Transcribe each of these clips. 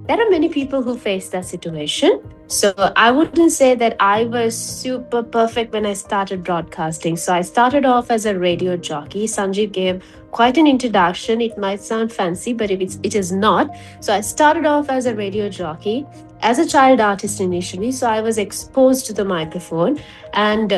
There are many people who face that situation. So I wouldn't say that I was super perfect when I started broadcasting. So I started off as a radio jockey. Sanjeev gave quite an introduction. It might sound fancy, but it is not. So I started off as a radio jockey, as a child artist initially. So I was exposed to the microphone, and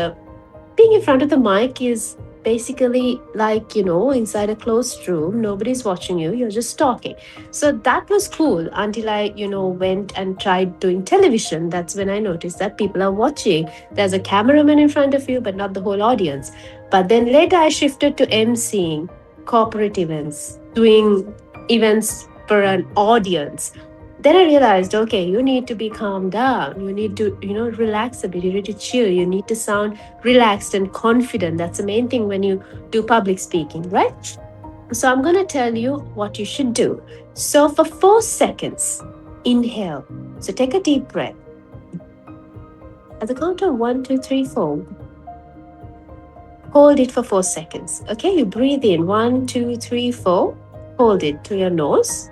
being in front of the mic is basically like, inside a closed room, nobody's watching you, you're just talking. So that was cool until I, went and tried doing television. That's when I noticed that people are watching. There's a cameraman in front of you, but not the whole audience. But then later I shifted to emceeing corporate events, doing events for an audience. Then I realized, okay, you need to be calmed down. You need to, relax a bit. You need to chill. You need to sound relaxed and confident. That's the main thing when you do public speaking, right? So I'm going to tell you what you should do. So for 4 seconds, inhale. So take a deep breath. At the count of 1, 2, 3, 4, hold it for 4 seconds. Okay, you breathe in 1, 2, 3, 4. Hold it to your nose.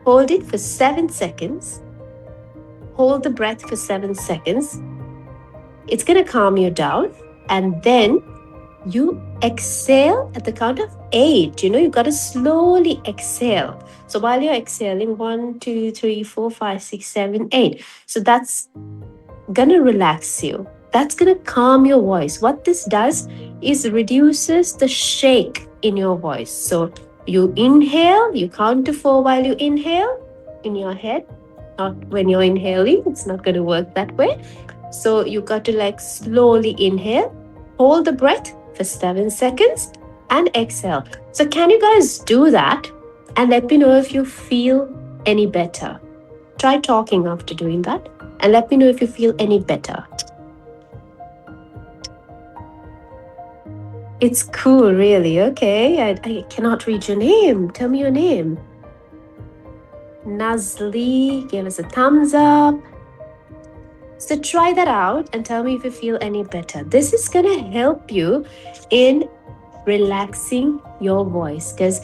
Hold it for 7 seconds. Hold the breath for 7 seconds. It's going to calm you down. And then you exhale at the count of 8. You've got to slowly exhale. So while you're exhaling, 1, 2, 3, 4, 5, 6, 7, 8. So that's going to relax you. That's going to calm your voice. What this does is reduces the shake in your voice. So you inhale, you count to 4 while you inhale in your head. Not when you're inhaling, it's not going to work that way. So you got to slowly inhale, hold the breath for 7 seconds and exhale. So can you guys do that? And let me know if you feel any better. Try talking after doing that and let me know if you feel any better. It's cool, really. Okay, I cannot read your name. Tell me your name. Nazli gave us a thumbs up. So try that out and tell me if you feel any better. This is going to help you in relaxing your voice, because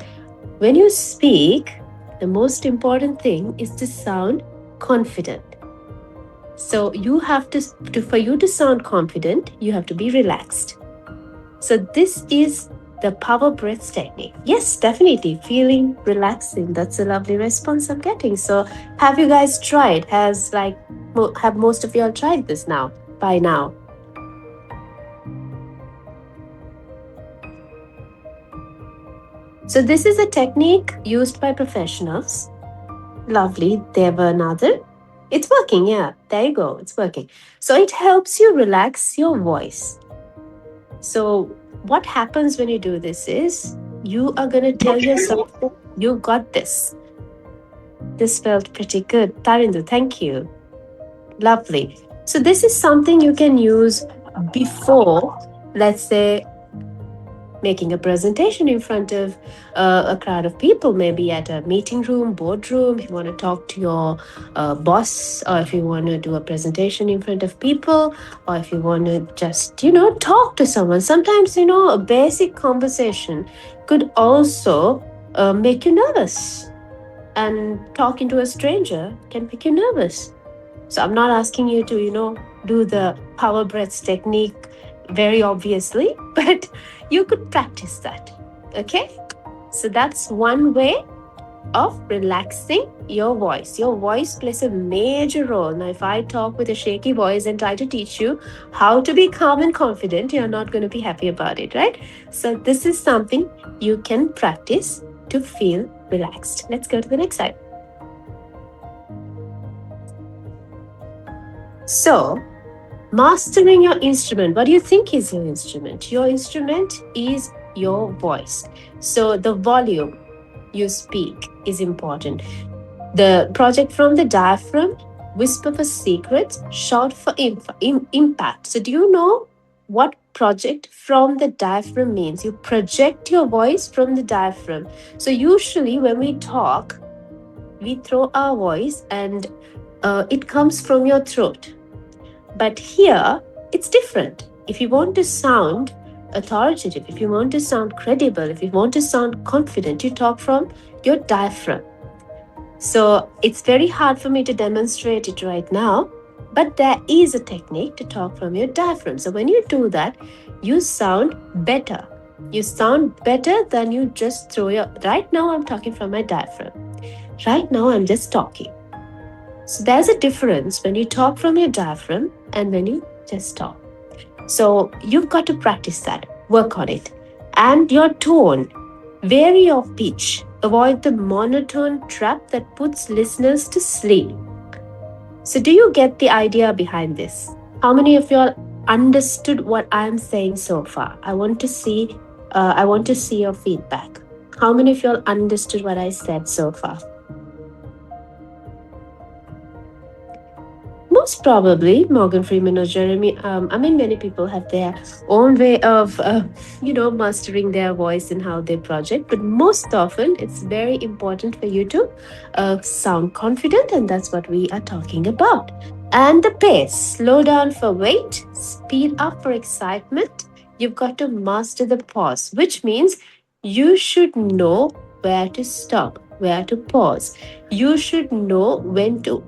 when you speak, the most important thing is to sound confident. So you have to for you to sound confident, you have to be relaxed. So this is the power breath technique. Yes, definitely feeling relaxing. That's a lovely response I'm getting. So have you guys tried? Have most of you all tried this now, by now? So this is a technique used by professionals. Lovely. There were another. It's working. Yeah, there you go. It's working. So it helps you relax your voice. So what happens when you do this is you are going to tell yourself, you got this. This felt pretty good. Tarindu, thank you. Lovely. So this is something you can use before, let's say, making a presentation in front of a crowd of people, maybe at a meeting room, boardroom, if you want to talk to your boss, or if you want to do a presentation in front of people, or if you want to just, talk to someone. Sometimes, a basic conversation could also make you nervous. And talking to a stranger can make you nervous. So I'm not asking you to, do the power breaths technique very obviously, but you could practice that. Okay? So that's one way of relaxing your voice. Your voice plays a major role. Now, if I talk with a shaky voice and try to teach you how to be calm and confident, you're not going to be happy about it, right? So this is something you can practice to feel relaxed. Let's go to the next slide. So, mastering your instrument. What do you think is your instrument? Your instrument is your voice. So the volume you speak is important. The project from the diaphragm, whisper for secrets, shout for impact. So do you know what project from the diaphragm means? You project your voice from the diaphragm. So usually when we talk, we throw our voice and it comes from your throat. But here, it's different. If you want to sound authoritative, if you want to sound credible, if you want to sound confident, you talk from your diaphragm. So it's very hard for me to demonstrate it right now, but there is a technique to talk from your diaphragm. So when you do that, you sound better. You sound better than you just throw your. Right now, I'm talking from my diaphragm. Right now, I'm just talking. So there's a difference when you talk from your diaphragm and when you just talk. So you've got to practice that, work on it. And your tone, vary your pitch, avoid the monotone trap that puts listeners to sleep. So, do you get the idea behind this? How many of you all understood what I'm saying so far? I want to see. I want to see your feedback. How many of you all understood what I said so far? Most probably Morgan Freeman or Jeremy. I mean, many people have their own way of, mastering their voice and how they project. But most often, it's very important for you to sound confident, and that's what we are talking about. And the pace, slow down for weight, speed up for excitement. You've got to master the pause, which means you should know where to stop, where to pause. You should know when to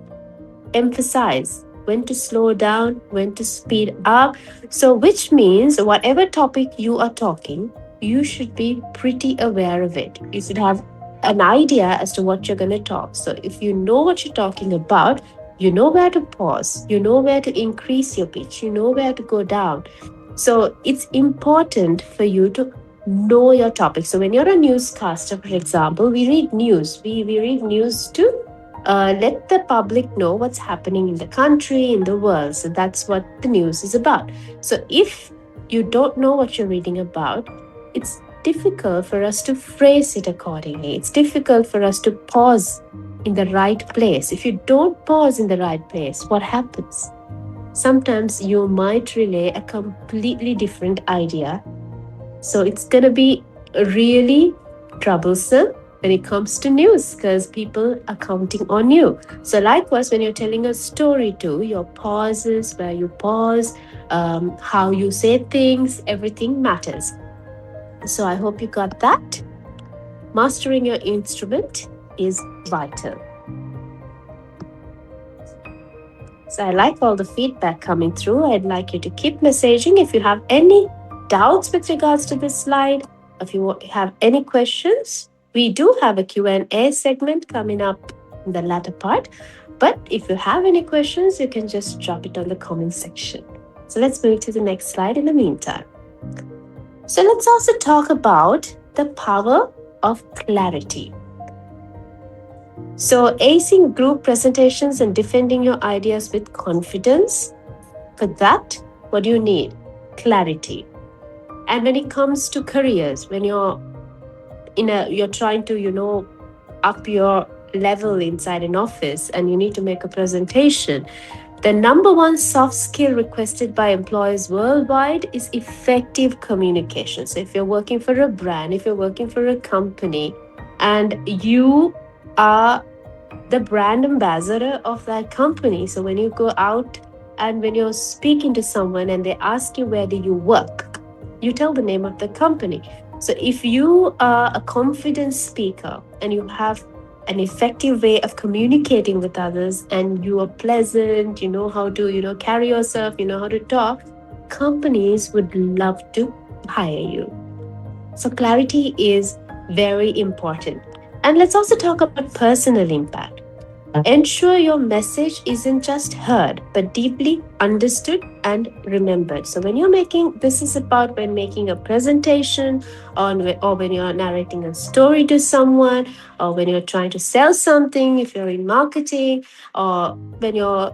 emphasize, when to slow down, when to speed up. So, which means whatever topic you are talking, you should be pretty aware of it. You should have an idea as to what you're going to talk. So, if you know what you're talking about, you know where to pause, you know where to increase your pitch, you know where to go down. So, it's important for you to know your topic. So, when you're a newscaster, for example, we read news. We read news to let the public know what's happening in the country, in the world. So that's what the news is about. So if you don't know what you're reading about, it's difficult for us to phrase it accordingly. It's difficult for us to pause in the right place. If you don't pause in the right place, what happens? Sometimes you might relay a completely different idea. So it's going to be really troublesome when it comes to news because people are counting on you. So, likewise, when you're telling a story too, your pauses, where you pause, how you say things, everything matters. So, I hope you got that. Mastering your instrument is vital. So, I like all the feedback coming through. I'd like you to keep messaging if you have any doubts with regards to this slide. If you have any questions, we do have a Q&A segment coming up in the latter part. But if you have any questions, you can just drop it on the comment section. So let's move to the next slide in the meantime. So let's also talk about the power of clarity. So acing group presentations and defending your ideas with confidence, for that, what do you need? Clarity. And when it comes to careers, when you're trying to, up your level inside an office and you need to make a presentation, the number one soft skill requested by employers worldwide is effective communication. So if you're working for a brand, if you're working for a company, and you are the brand ambassador of that company. So when you go out and when you're speaking to someone and they ask you, where do you work? You tell the name of the company. So if you are a confident speaker and you have an effective way of communicating with others and you are pleasant, you know how to, carry yourself, you know how to talk, companies would love to hire you. So clarity is very important. And let's also talk about personal impact. Ensure your message isn't just heard, but deeply understood and remembered. So when you're this is about when making a presentation or when you're narrating a story to someone, or when you're trying to sell something, if you're in marketing, or when you're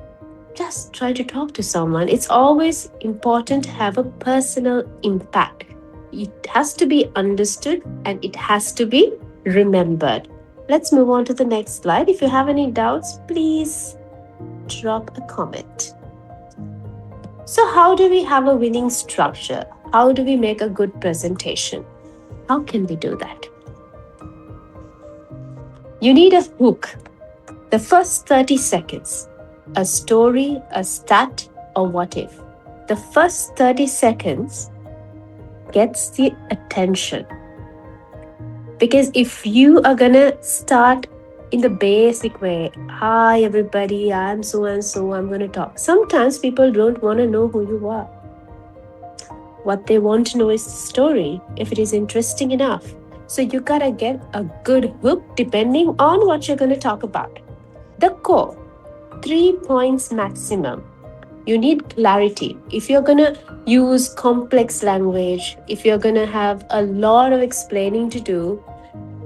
just trying to talk to someone, it's always important to have a personal impact. It has to be understood and it has to be remembered. Let's move on to the next slide. If you have any doubts, please drop a comment. So how do we have a winning structure? How do we make a good presentation? How can we do that? You need a hook. The first 30 seconds, a story, a stat, or what if. The first 30 seconds gets the attention. Because if you are going to start in the basic way. Hi, everybody, I'm so and so, I'm going to talk. Sometimes people don't want to know who you are. What they want to know is the story, if it is interesting enough. So you gotta get a good hook depending on what you're going to talk about. The core, 3 points maximum. You need clarity. If you're going to use complex language, if you're going to have a lot of explaining to do,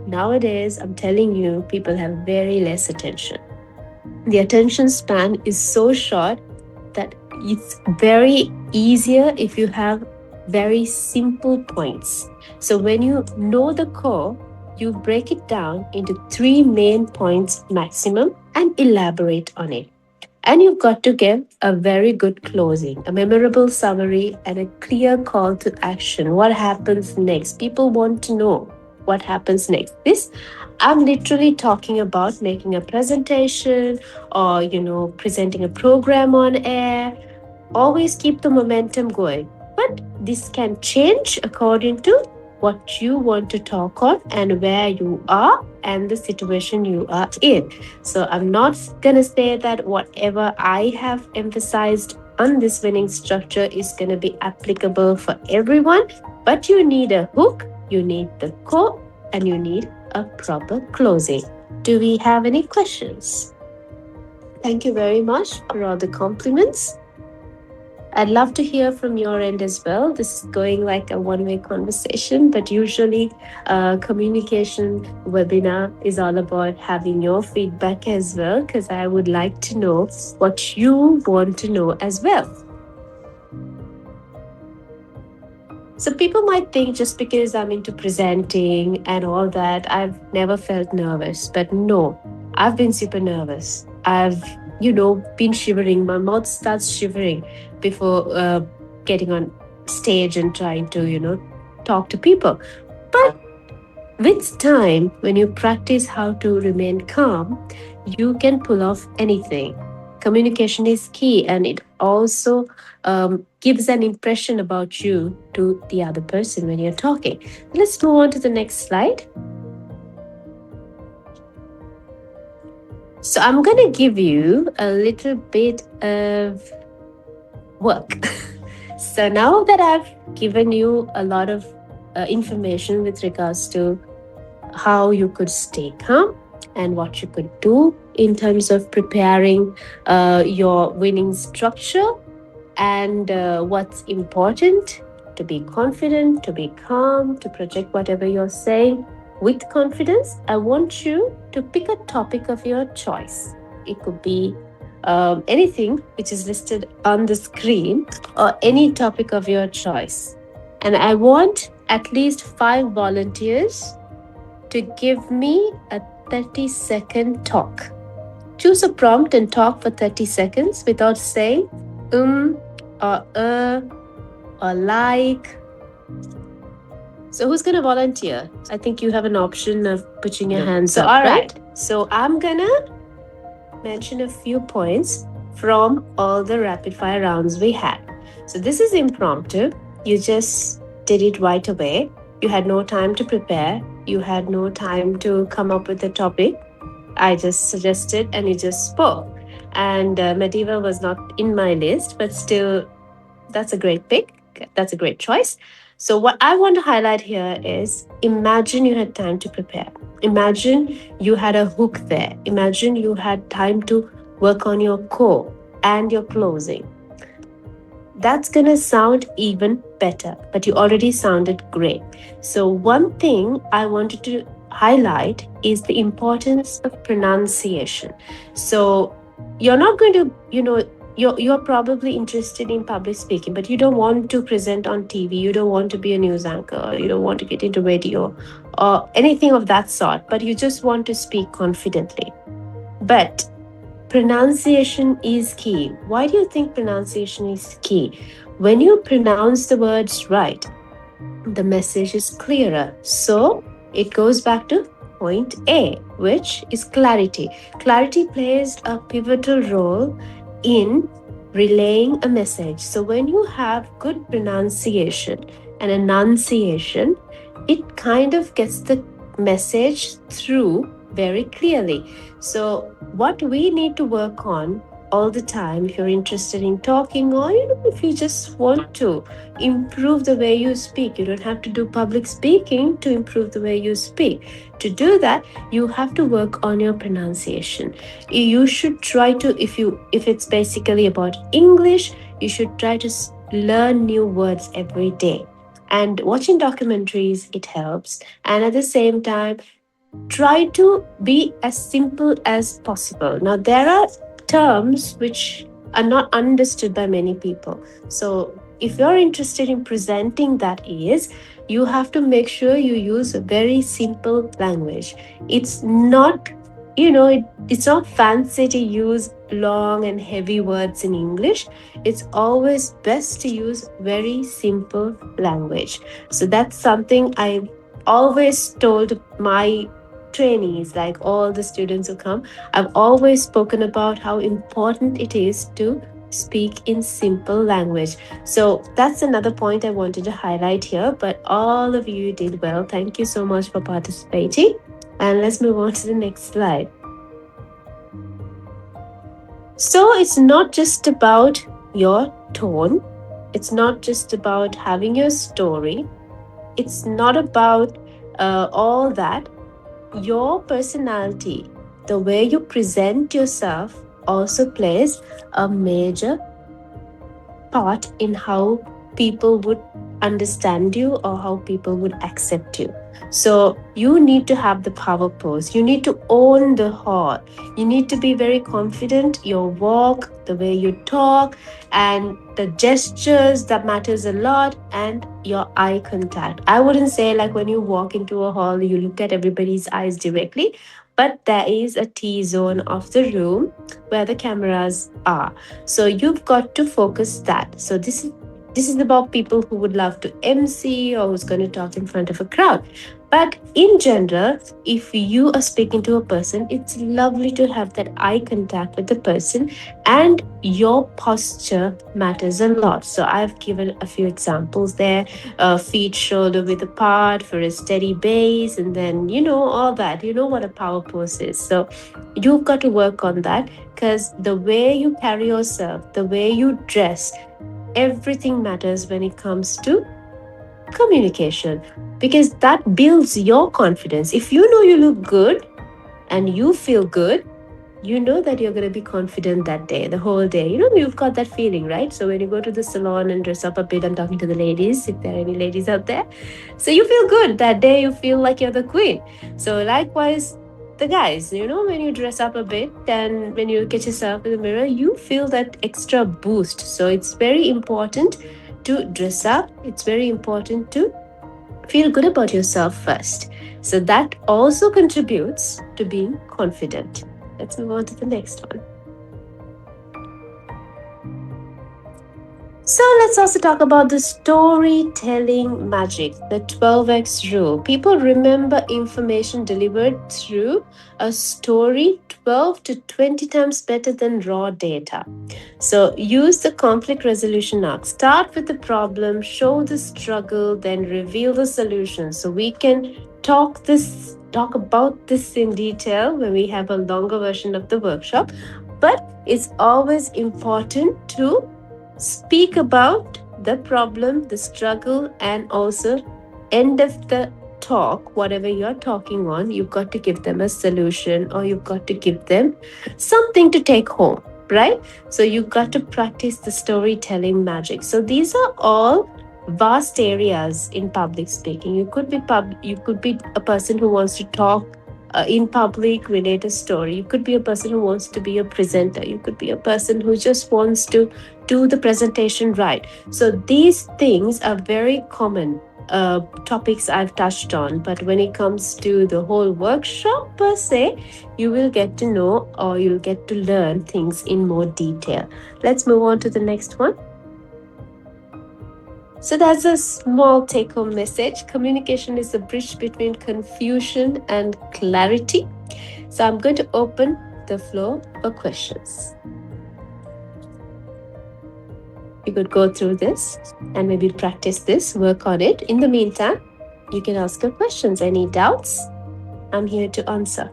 nowadays, I'm telling you, people have very less attention. The attention span is so short that it's very easier if you have very simple points. So when you know the core, you break it down into 3 main points maximum and elaborate on it. And you've got to give a very good closing, a memorable summary, and a clear call to action. What happens next? People want to know what happens next. This, I'm literally talking about making a presentation or, presenting a program on air. Always keep the momentum going. But this can change according to what you want to talk on and where you are and the situation you are in. So I'm not going to say that whatever I have emphasized on this winning structure is going to be applicable for everyone, but you need a hook, you need the core, and you need a proper closing. Do we have any questions? Thank you very much for all the compliments. I'd love to hear from your end as well. This is going like a one-way conversation, but usually communication webinar is all about having your feedback as well, because I would like to know what you want to know as well. So people might think just because I'm into presenting and all that, I've never felt nervous. But no, I've been super nervous. I've, been shivering. My mouth starts shivering before getting on stage and trying to, talk to people. But with time, when you practice how to remain calm, you can pull off anything. Communication is key, and it also gives an impression about you to the other person when you're talking. Let's move on to the next slide. So I'm going to give you a little bit of work. So now that I've given you a lot of information with regards to how you could stay calm and what you could do in terms of preparing your winning structure, and what's important: to be confident, to be calm, to project whatever you're saying with confidence. I want you to pick a topic of your choice. It could be anything which is listed on the screen, or any topic of your choice. And I want at least 5 volunteers to give me a 30-second talk. Choose a prompt and talk for 30 seconds without saying or like. So who's going to volunteer? I think you have an option of putting your hands up, right? So I'm going to mention a few points from all the rapid fire rounds we had. So this is impromptu. You just did it right away. You had no time to prepare. You had no time to come up with a topic. I just suggested and you just spoke. And medieval was not in my list, but still, that's a great pick. That's a great choice. So what I want to highlight here is, imagine you had time to prepare. Imagine you had a hook there. Imagine you had time to work on your core and your closing. That's going to sound even better, but you already sounded great. So one thing I wanted to highlight is the importance of pronunciation. So you're not going to, you're probably interested in public speaking, but you don't want to present on TV, you don't want to be a news anchor, you don't want to get into radio or anything of that sort, but you just want to speak confidently. But pronunciation is key. Why do you think pronunciation is key? When you pronounce the words right, the message is clearer. So it goes back to point A, which is clarity. Clarity plays a pivotal role in relaying a message. So when you have good pronunciation and enunciation, it kind of gets the message through very clearly. So, what we need to work on all the time, if you're interested in talking, or if you just want to improve the way you speak, you don't have to do public speaking to improve the way you speak. To do that, you have to work on your pronunciation. You should try to, if it's basically about English, you should try to learn new words every day. And watching documentaries, it helps. And at the same time, try to be as simple as possible. Now, there are terms which are not understood by many people. So, if you're interested in presenting that is, you have to make sure you use a very simple language. It's not, it's not fancy to use long and heavy words in English. It's always best to use very simple language. So that's something I always told my trainees, like all the students who come, I've always spoken about how important it is to speak in simple language. So that's another point I wanted to highlight here. But all of you did well. Thank you so much for participating. And let's move on to the next slide. So it's not just about your tone, it's not just about having your story, it's not about all that. Your personality, the way you present yourself, also plays a major part in how people would understand you or how people would accept you. So you need to have the power pose. You need to own the hall. You need to be very confident. Your walk, the way you talk, and the gestures, that matters a lot, and your eye contact. I wouldn't say like when you walk into a hall, you look at everybody's eyes directly, but there is a T zone of the room where the cameras are. So you've got to focus that. So this is about people who would love to MC or who's going to talk in front of a crowd. But in general, if you are speaking to a person, it's lovely to have that eye contact with the person, and your posture matters a lot. So I've given a few examples there: feet shoulder width apart for a steady base, and then all that. You know what a power pose is. So you've got to work on that, because the way you carry yourself, the way you dress, everything matters when it comes to communication, because that builds your confidence. If you know you look good and you feel good, you know that you're going to be confident that day, the whole day. You've got that feeling, right? So when you go to the salon and dress up a bit, I'm talking to the ladies, if there are any ladies out there. So you feel good that day, you feel like you're the queen. So likewise, the guys, when you dress up a bit and when you look at yourself in the mirror, you feel that extra boost. So it's very important to dress up. It's very important to feel good about yourself first. So that also contributes to being confident. Let's move on to the next one. So let's also talk about the storytelling magic, the 12x rule. People remember information delivered through a story 12 to 20 times better than raw data. So use the conflict resolution arc. Start with the problem, show the struggle, then reveal the solution. So we can talk about this in detail when we have a longer version of the workshop. But it's always important to speak about the problem, the struggle, and also end of the talk, whatever you're talking on, you've got to give them a solution, or you've got to give them something to take home, right? So you've got to practice the storytelling magic. So these are all vast areas in public speaking. You could be a person who wants to talk in public, relate a story. You could be a person who wants to be a presenter. You could be a person who just wants to do the presentation right. So these things are very common topics I've touched on. But when it comes to the whole workshop per se, you will get to know, or you'll get to learn things in more detail. Let's move on to the next one. So that's a small take-home message. Communication is a bridge between confusion and clarity. So I'm going to open the floor for questions. You could go through this and maybe practice this, work on it. In the meantime, you can ask your questions. Any doubts? I'm here to answer.